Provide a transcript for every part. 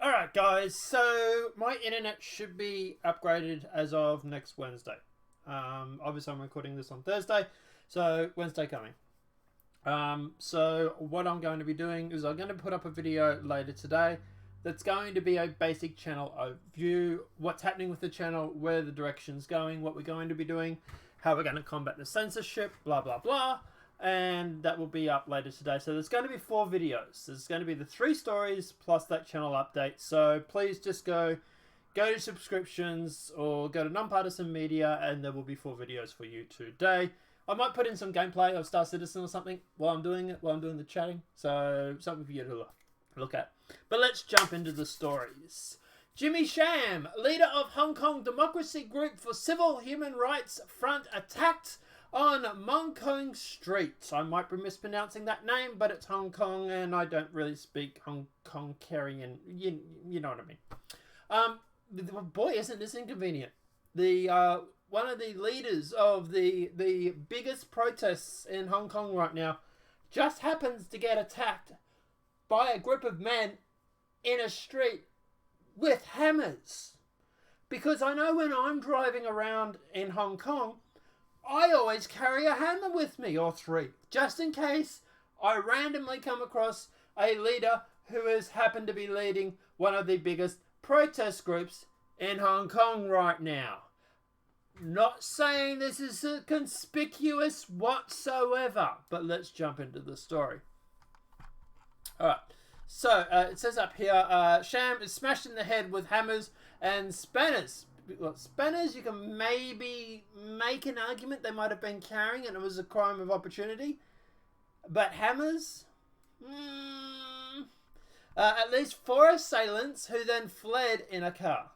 Alright guys, so my internet should be upgraded as of next Wednesday. Obviously I'm recording this on Thursday, so Wednesday coming. So what I'm going to be doing is I'm going to put up a video later today that's going to be a basic channel overview, what's happening with the channel, where the direction's going, what we're going to be doing, how we're going to combat the censorship, blah blah blah. And that will be up later today. So there's going to be 4 videos. There's going to be the 3 stories plus that channel update. So please just go to subscriptions or go to Nonpartisan Media and there will be 4 videos for you today. I might put in some gameplay of Star Citizen or something while I'm doing it, while I'm doing the chatting. So something for you to look at. But let's jump into the stories. Jimmy Sham, leader of Hong Kong Democracy Group for Civil Human Rights Front, attacked on Mong Kong Street. I might be mispronouncing that name, but it's Hong Kong and I don't really speak Hong Kong carrying. You know what I mean. Boy, isn't this inconvenient. The one of the leaders of the biggest protests in Hong Kong right now just happens to get attacked by a group of men in a street with hammers. Because I know when I'm driving around in Hong Kong, I always carry a hammer with me, or 3, just in case I randomly come across a leader who has happened to be leading one of the biggest protest groups in Hong Kong right now. Not saying this is conspicuous whatsoever, but let's jump into the story. Alright, so it says up here, Sham is smashed in the head with hammers and spanners. Well, spanners, you can maybe make an argument they might have been carrying and it was a crime of opportunity. But hammers? At least 4 assailants who then fled in a car.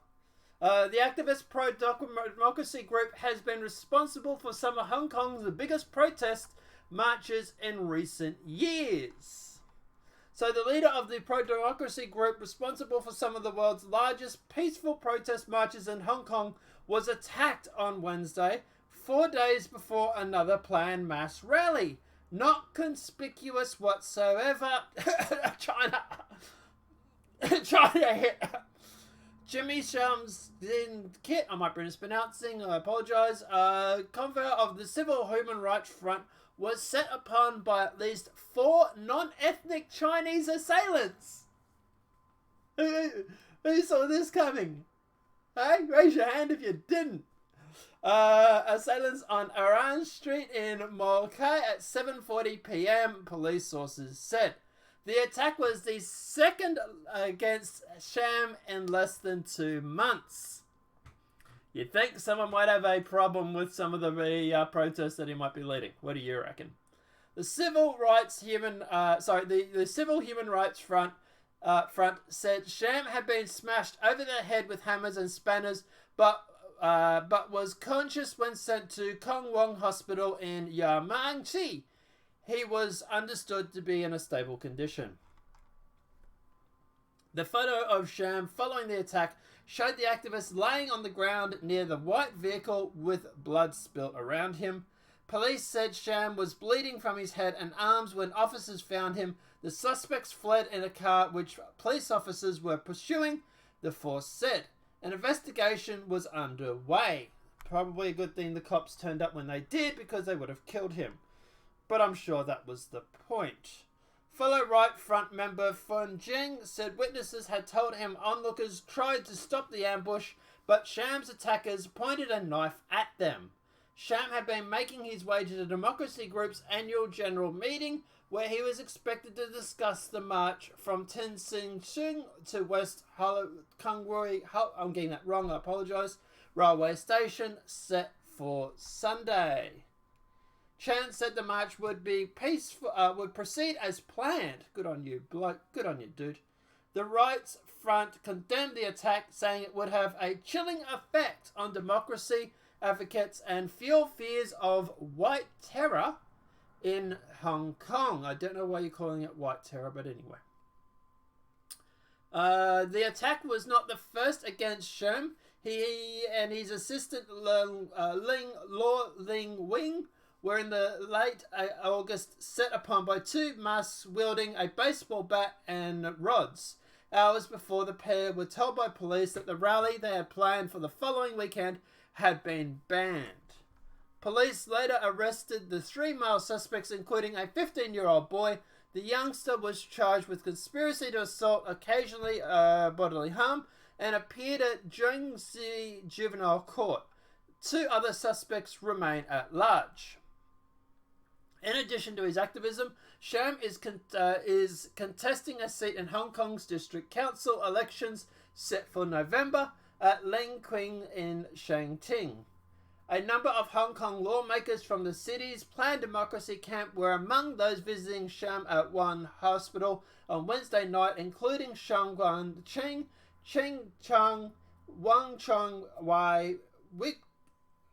The activist pro-democracy group has been responsible for some of Hong Kong's biggest protest marches in recent years. So the leader of the pro-democracy group responsible for some of the world's largest peaceful protest marches in Hong Kong was attacked on Wednesday, 4 days before another planned mass rally. Not conspicuous whatsoever. China hit. Jimmy Sham's kit, I might be mispronouncing, I apologise, convoy of the Civil Human Rights Front was set upon by at least 4 non-ethnic Chinese assailants. Who saw this coming? Hey, raise your hand if you didn't. Assailants on Orange Street in Mulcahy at 7:40 p.m, police sources said. The attack was the second against Sham in less than 2 months. You'd think someone might have a problem with some of the protests that he might be leading. What do you reckon? The Civil Human Rights Front said Sham had been smashed over the head with hammers and spanners, but was conscious when sent to Kong Wong Hospital in Yamangshi. He was understood to be in a stable condition. The photo of Sham following the attack showed the activist laying on the ground near the white vehicle with blood spilt around him. Police said Sham was bleeding from his head and arms when officers found him. The suspects fled in a car which police officers were pursuing, the force said. An investigation was underway. Probably a good thing the cops turned up when they did because they would have killed him. But I'm sure that was the point. Fellow Right Front member Fun Jing said witnesses had told him onlookers tried to stop the ambush, but Sham's attackers pointed a knife at them. Sham had been making his way to the Democracy Group's annual general meeting, where he was expected to discuss the march from Tin Sing Sing to West Kongwei, I'm getting that wrong, I apologise, railway station, set for Sunday. Chan said the march would be peaceful, would proceed as planned. Good on you, bloke. Good on you, dude. The Rights Front condemned the attack, saying it would have a chilling effect on democracy advocates and fuel fears of white terror in Hong Kong. I don't know why you're calling it white terror, but anyway. The attack was not the first against Sham. He and his assistant Law Ling Wing were in the late August set upon by 2 masks wielding a baseball bat and rods. hours before the pair were told by police that the rally they had planned for the following weekend had been banned. Police later arrested the 3 male suspects, including a 15-year-old boy. The youngster was charged with conspiracy to assault, occasionally bodily harm, and appeared at Zhengzhi Juvenile Court. 2 other suspects remain at large. In addition to his activism, Sham is contesting a seat in Hong Kong's District Council elections set for November at Lingqing in Shangting. A number of Hong Kong lawmakers from the city's Planned Democracy camp were among those visiting Sham at one hospital on Wednesday night, including Shang Guangqing, Ching Chang, Wang Chong Wai,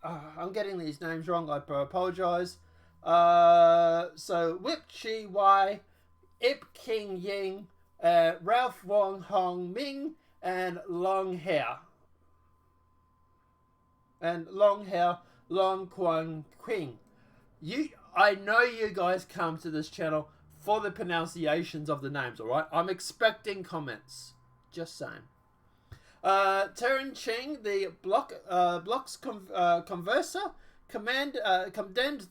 I'm getting these names wrong, I apologise. So Whip Chi Wai, Ip King Ying, Ralph Wong Hong Ming, and Long Hair, Long Quan Qing. I know you guys come to this channel for the pronunciations of the names, alright? I'm expecting comments. Just saying. Terran Ching, the Bloc's converser, condemned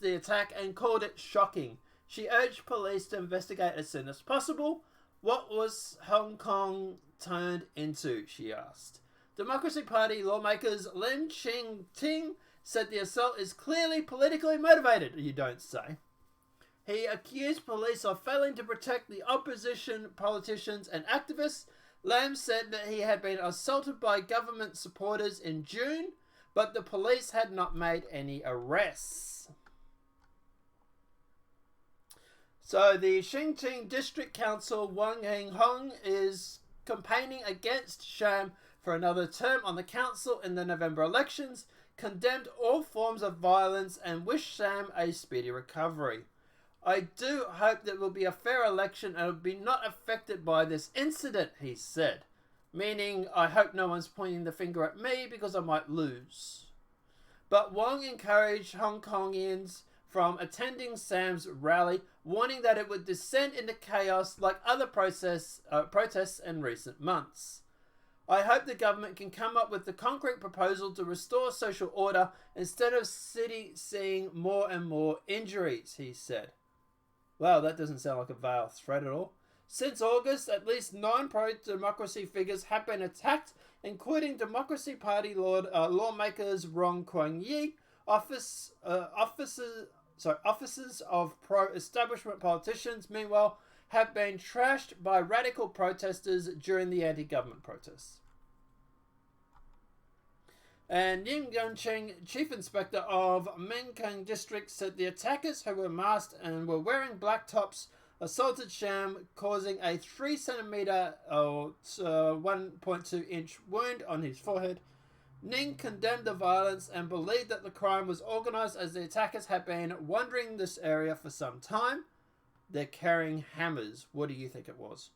the attack and called it shocking. She urged police to investigate as soon as possible. What was Hong Kong turned into, she asked. Democracy Party lawmakers Lim Ching Ting said the assault is clearly politically motivated, you don't say. He accused police of failing to protect the opposition politicians and activists. Lam said that he had been assaulted by government supporters in June, but the police had not made any arrests. So the Xingqing District Council, Wang Heng Hong, is campaigning against Sham for another term on the council in the November elections, condemned all forms of violence and wished Sham a speedy recovery. I do hope that it will be a fair election and will be not affected by this incident, he said. Meaning, I hope no one's pointing the finger at me because I might lose. But Wong encouraged Hong Kongians from attending Sam's rally, warning that it would descend into chaos like other protests in recent months. I hope the government can come up with the concrete proposal to restore social order instead of city seeing more and more injuries, he said. Well, that doesn't sound like a veiled threat at all. Since August, at least 9 pro-democracy figures have been attacked, including Democracy Party lawmakers Rong Kuang Yi, officers of pro-establishment politicians, meanwhile, have been trashed by radical protesters during the anti-government protests. And Ying Yongqing, Chief Inspector of Mengkang District, said the attackers, who were masked and were wearing black tops, assaulted Sham, causing a 3 centimeter or 1.2 inch wound on his forehead. Ning condemned the violence and believed that the crime was organised as the attackers had been wandering this area for some time. They're carrying hammers. What do you think it was?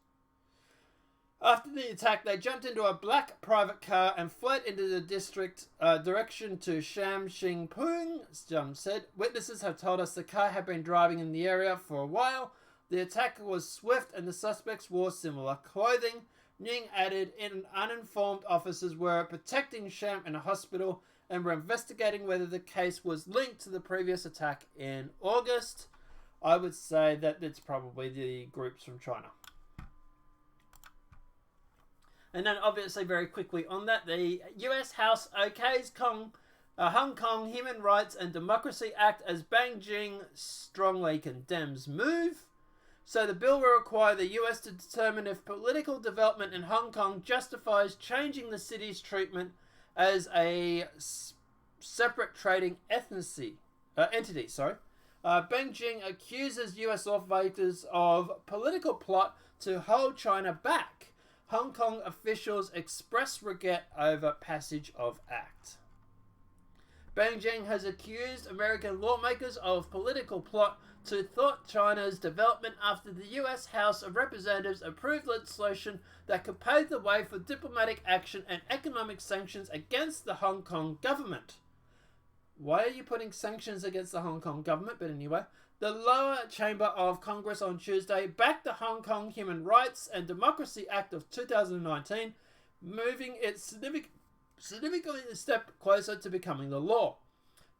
After the attack, they jumped into a black private car and fled into the district direction to Sham Shing Pung, Jum said. Witnesses have told us the car had been driving in the area for a while. The attack was swift and the suspects wore similar clothing. Ning added, uninformed officers were protecting Sham in a hospital and were investigating whether the case was linked to the previous attack in August. I would say that it's probably the groups from China. And then obviously very quickly on that, the US House okays Hong Kong Human Rights and Democracy Act as Beijing strongly condemns move. So the bill will require the US to determine if political development in Hong Kong justifies changing the city's treatment as a separate trading entity. Beijing accuses US lawmakers of political plot to hold China back. Hong Kong officials express regret over passage of act. Beijing has accused American lawmakers of political plot to thwart China's development after the US House of Representatives approved legislation that could pave the way for diplomatic action and economic sanctions against the Hong Kong government. Why are you putting sanctions against the Hong Kong government? But anyway, The lower chamber of Congress on Tuesday backed the Hong Kong Human Rights and Democracy Act of 2019, moving it significantly a step closer to becoming the law.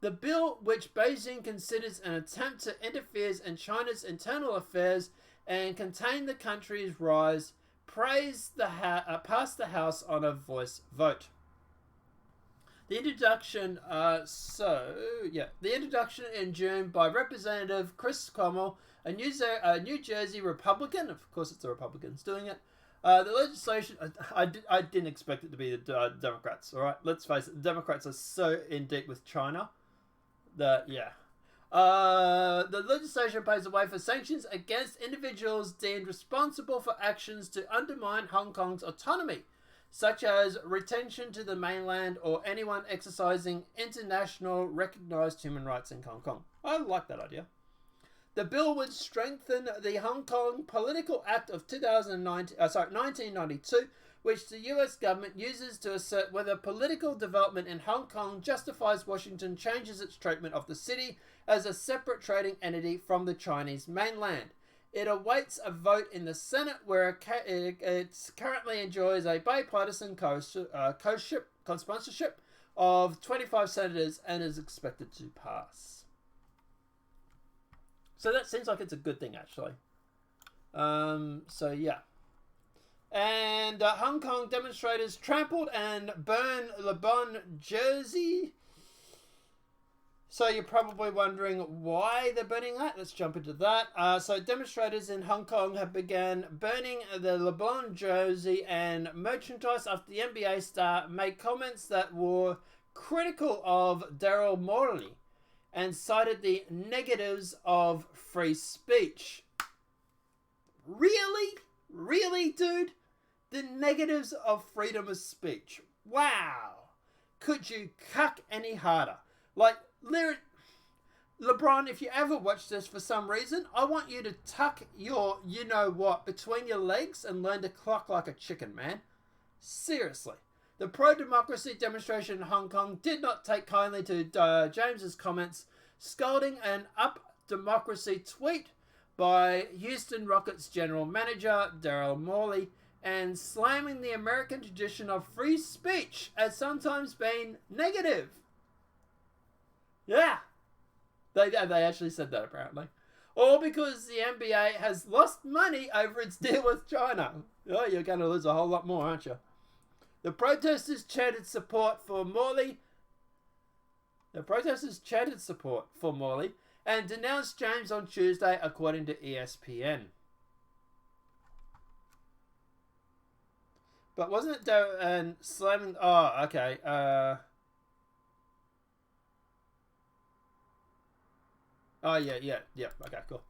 The bill, which Beijing considers an attempt to interfere in China's internal affairs and contain the country's rise, passed the House on a voice vote. The introduction, the introduction in June by Representative Chris Cuomo, a New Jersey Republican. Of course, it's the Republicans doing it. The legislation, I didn't expect it to be the Democrats. All right, let's face it, the Democrats are so in deep with China that the legislation paves the way for sanctions against individuals deemed responsible for actions to undermine Hong Kong's autonomy, such as retention to the mainland or anyone exercising international recognized human rights in Hong Kong. I like that idea. The bill would strengthen the Hong Kong Political Act of 1992, which the US government uses to assert whether political development in Hong Kong justifies Washington changes its treatment of the city as a separate trading entity from the Chinese mainland. It awaits a vote in the Senate, where it currently enjoys a bipartisan co-sponsorship of 25 senators and is expected to pass. So that seems like it's a good thing, actually. And Hong Kong demonstrators trampled and burned Le Bon jersey. So you're probably wondering why they're burning that. Let's jump into that. So demonstrators in Hong Kong have begun burning the Le Bon jersey and merchandise after the NBA star made comments that were critical of Daryl Morley and cited the negatives of free speech. Really? Really, dude? The negatives of freedom of speech. Wow. Could you cuck any harder? Like, LeBron, if you ever watch this for some reason, I want you to tuck your you-know-what between your legs and learn to cluck like a chicken, man. Seriously. The pro-democracy demonstration in Hong Kong did not take kindly to James's comments, scolding an up-democracy tweet by Houston Rockets general manager Daryl Morley and slamming the American tradition of free speech as sometimes being negative. Yeah, they actually said that apparently. All because the NBA has lost money over its deal with China. Oh, you're going to lose a whole lot more, aren't you? The protesters chanted support for Morley. And denounced James on Tuesday, according to ESPN. But wasn't it and slamming? Oh, okay. Oh, yeah. Okay, cool.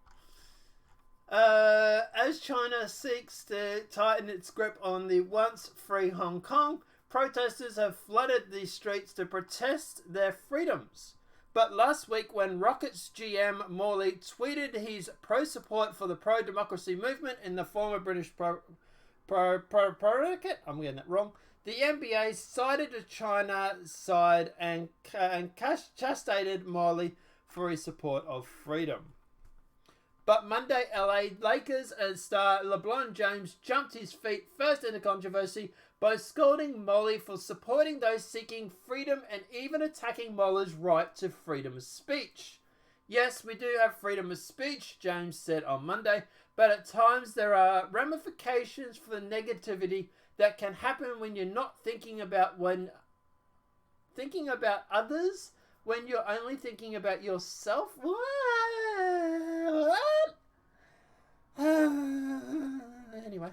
As China seeks to tighten its grip on the once free Hong Kong, protesters have flooded the streets to protest their freedoms. But last week, when Rockets GM Morley tweeted his pro-support for the pro-democracy movement in the former British predicate, I'm getting that wrong, the NBA sided to China's side and chastised Morley for his support of freedom. But Monday, LA Lakers and star LeBron James jumped his feet first in the controversy by scolding Morley for supporting those seeking freedom and even attacking Morley's right to freedom of speech. Yes, we do have freedom of speech, James said on Monday, but at times there are ramifications for the negativity that can happen when you're not thinking about others, when you're only thinking about yourself. What? Anyway,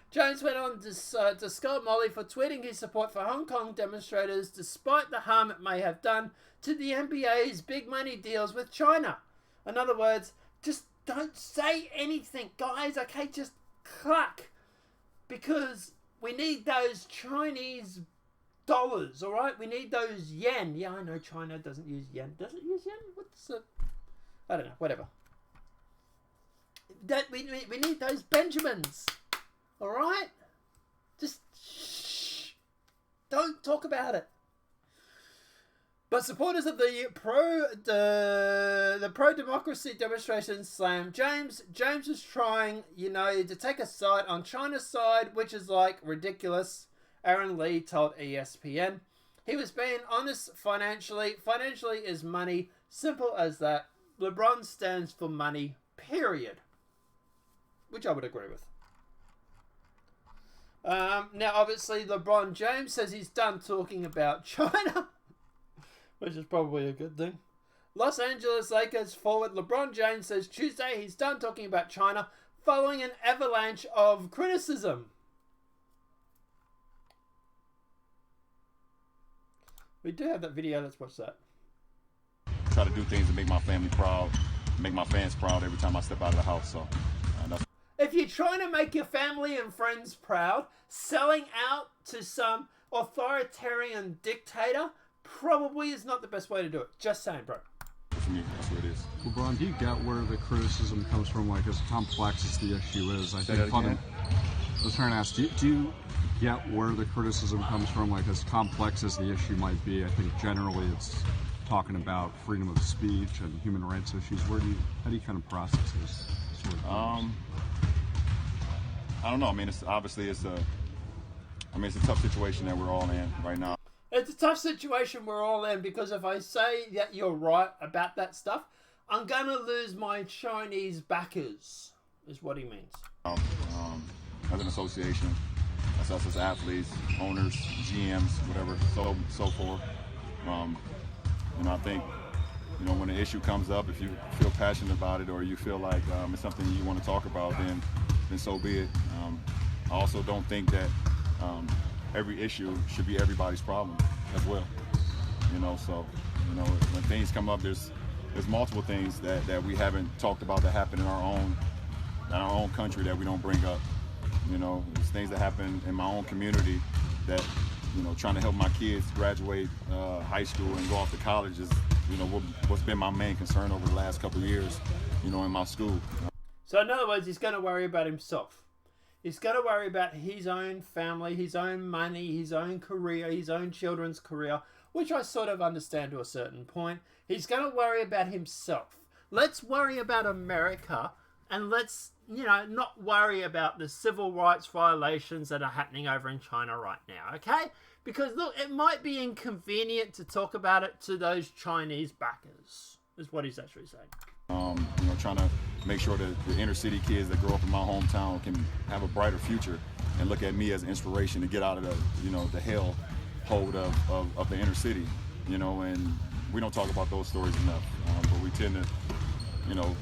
James went on to scold Morley for tweeting his support for Hong Kong demonstrators despite the harm it may have done to the NBA's big money deals with China. In other words, just don't say anything, guys, okay? Just cluck. Because we need those Chinese dollars, all right? We need those yen. Yeah, I know China doesn't use yen. Does it use yen? I don't know, whatever. We need those Benjamins, all right? Just shh. Don't talk about it. But supporters of the pro-democracy demonstration slammed James. James was trying, to take a side on China's side, which is like ridiculous. Aaron Lee told ESPN. He was being honest financially. Financially is money. Simple as that. LeBron stands for money, period. Which I would agree with. Now, obviously, LeBron James says he's done talking about China. Which is probably a good thing. Los Angeles Lakers forward LeBron James says Tuesday he's done talking about China following an avalanche of criticism. We do have that video. Let's watch that. Try to do things to make my family proud, make my fans proud every time I step out of the house. So, if you're trying to make your family and friends proud, selling out to some authoritarian dictator probably is not the best way to do it. Just saying, bro. For me, that's what it is. LeBron, do you get where the criticism comes from? Like, as complex as the issue is, I was trying to ask, do you get where the criticism comes from? Like, as complex as the issue might be, I think generally it's talking about freedom of speech and human rights issues. How do you kind of process this sort of things? I don't know. I mean, it's a tough situation that we're all in right now. It's a tough situation we're all in because if I say that you're right about that stuff, I'm going to lose my Chinese backers, is what he means. As an association, that's us as athletes, owners, GMs, whatever, so forth. I think, when an issue comes up, if you feel passionate about it or you feel like it's something you want to talk about, then so be it. I also don't think that every issue should be everybody's problem as well. When things come up, there's multiple things that we haven't talked about that happen in our own country that we don't bring up. There's things that happen in my own community that, trying to help my kids graduate high school and go off to college is, what's been my main concern over the last couple of years, in my school. So in other words, he's going to worry about himself. He's going to worry about his own family, his own money, his own career, his own children's career, which I sort of understand to a certain point. He's going to worry about himself. Let's worry about America and let's, not worry about the civil rights violations that are happening over in China right now, okay? Because, look, it might be inconvenient to talk about it to those Chinese backers, is what he's actually saying. Trying to make sure that the inner city kids that grow up in my hometown can have a brighter future and look at me as inspiration to get out of the hell hold of the inner city, and we don't talk about those stories enough, but we tend to,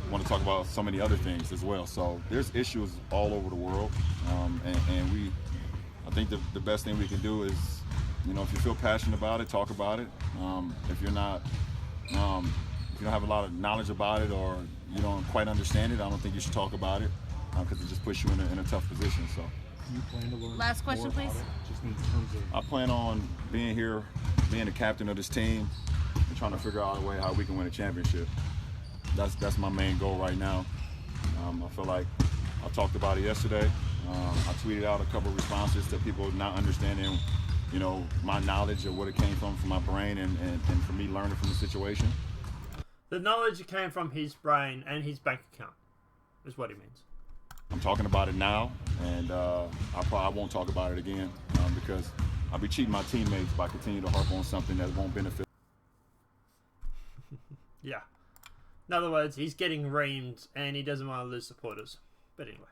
want to talk about so many other things as well. So there's issues all over the world, and I think the best thing we can do is, if you feel passionate about it, talk about it. If you're not, if you don't have a lot of knowledge about it or you don't quite understand it, I don't think you should talk about it because it just puts you in a tough position. So, you plan to learn last question, please. Just in terms of... I plan on being here, being the captain of this team, and trying to figure out a way how we can win a championship. That's my main goal right now. I feel like I talked about it yesterday. I tweeted out a couple of responses to people not understanding, my knowledge of what it came from my brain and for me learning from the situation. The knowledge came from his brain and his bank account, is what he means. I'm talking about it now, and I won't talk about it again because I'll be cheating my teammates by continuing to harp on something that won't benefit. Yeah. In other words, he's getting reamed and he doesn't want to lose supporters. But anyway.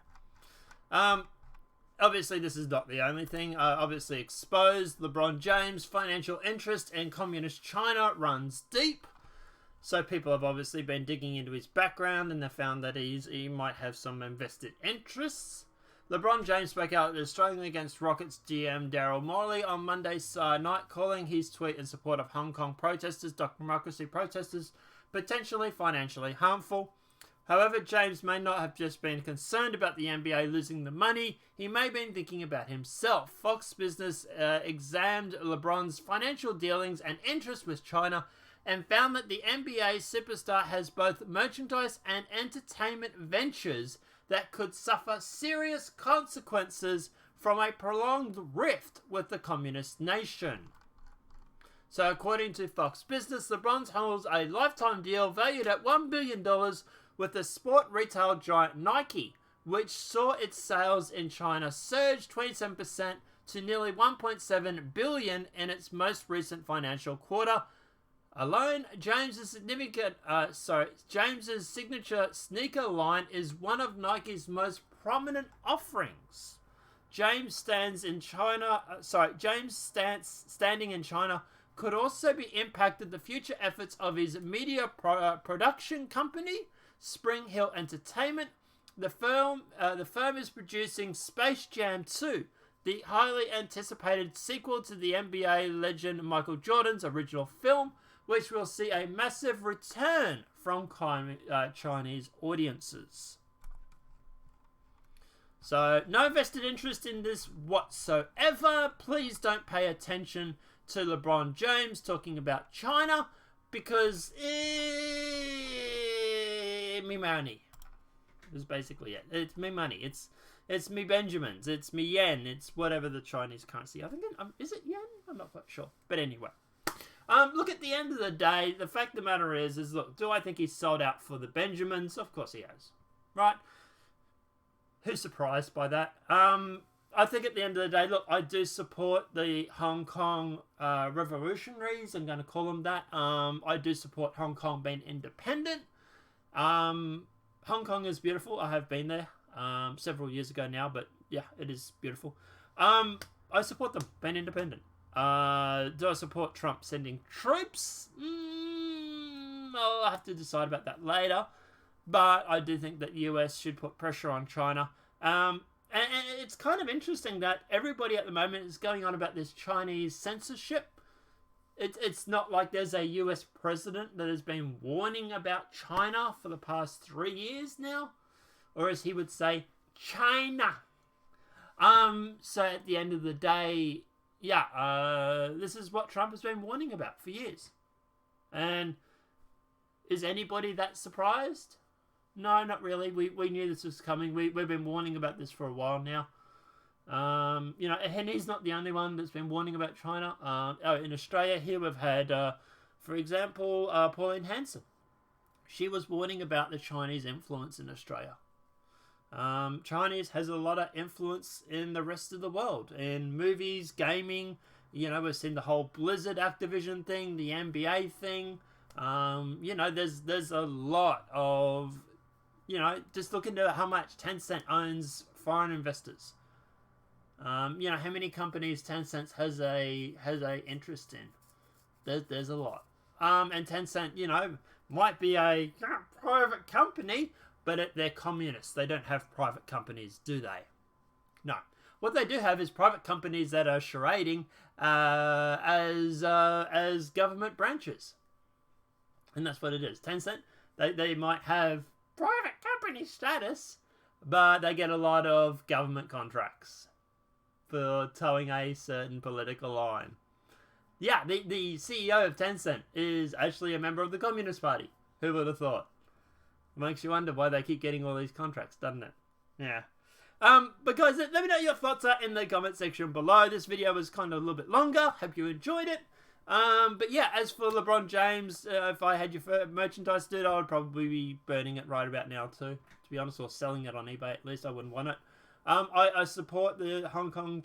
Obviously, this is not the only thing. Obviously exposed LeBron James' financial interest in communist China runs deep. So people have obviously been digging into his background and they found that he might have some invested interests. LeBron James spoke out strongly against Rockets GM Daryl Morey on Monday's night, calling his tweet in support of Hong Kong protesters, democracy protesters, potentially financially harmful. However, James may not have just been concerned about the NBA losing the money, he may have been thinking about himself. Fox Business examined LeBron's financial dealings and interests with China and found that the NBA superstar has both merchandise and entertainment ventures that could suffer serious consequences from a prolonged rift with the communist nation. So according to Fox Business, LeBron holds a lifetime deal valued at $1 billion with the sport retail giant Nike, which saw its sales in China surge 27% to nearly $1.7 billion in its most recent financial quarter. Alone, James's signature sneaker line is one of Nike's most prominent offerings. James' standing in China could also be impacted the future efforts of his media production company, Spring Hill Entertainment. The firm is producing Space Jam 2, the highly anticipated sequel to the NBA legend Michael Jordan's original film, which will see a massive return from Chinese audiences. So, no vested interest in this whatsoever. Please don't pay attention to LeBron James talking about China, because me money is basically it. It's me money. It's me Benjamins. It's me yen. It's whatever the Chinese currency. I think is it yen? I'm not quite sure. But anyway, look, at the end of the day, the fact of the matter is look, do I think he's sold out for the Benjamins? Of course he has, right? Who's surprised by that? I think at the end of the day, look, I do support the Hong Kong revolutionaries. I'm going to call them that. I do support Hong Kong being independent. Hong Kong is beautiful. I have been there several years ago now, but yeah, it is beautiful. I support them being independent. Do I support Trump sending troops? I'll have to decide about that later. But I do think that the US should put pressure on China. And it's kind of interesting that everybody at the moment is going on about this Chinese censorship. It's not like there's a US president that has been warning about China for the past 3 years now. Or as he would say, China. So at the end of the day, yeah, this is what Trump has been warning about for years. And is anybody that surprised? No, not really. We knew this was coming. We've been warning about this for a while now. And he's not the only one that's been warning about China. In Australia here we've had, for example, Pauline Hanson. She was warning about the Chinese influence in Australia. Chinese has a lot of influence in the rest of the world. In movies, gaming, we've seen the whole Blizzard Activision thing, the NBA thing. There's a lot of, just look into how much Tencent owns foreign investors. How many companies Tencent has a interest in? There's a lot. And Tencent, might be a private company, but they're communists. They don't have private companies, do they? No. What they do have is private companies that are charading as government branches. And that's what it is. Tencent, they might have private company status, but they get a lot of government contracts for towing a certain political line. Yeah, the CEO of Tencent is actually a member of the Communist Party. Who would have thought? It makes you wonder why they keep getting all these contracts, doesn't it? Yeah. But guys, let me know your thoughts in the comment section below. This video was kind of a little bit longer. Hope you enjoyed it. But yeah, as for LeBron James, if I had your merchandise, dude, I would probably be burning it right about now too. To be honest, or selling it on eBay at least. I wouldn't want it. I support the Hong Kong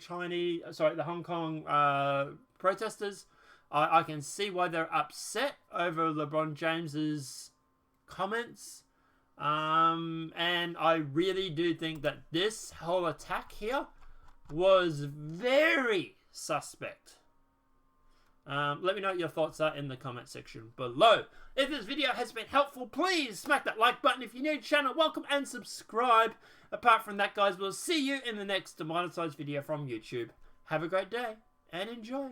protesters. I can see why they're upset over LeBron James's comments. And I really do think that this whole attack here was very suspect. Let me know what your thoughts are in the comment section below. If this video has been helpful, please smack that like button. If you're new to the channel, welcome and subscribe. Apart from that, guys, we'll see you in the next demonetized video from YouTube. Have a great day and enjoy.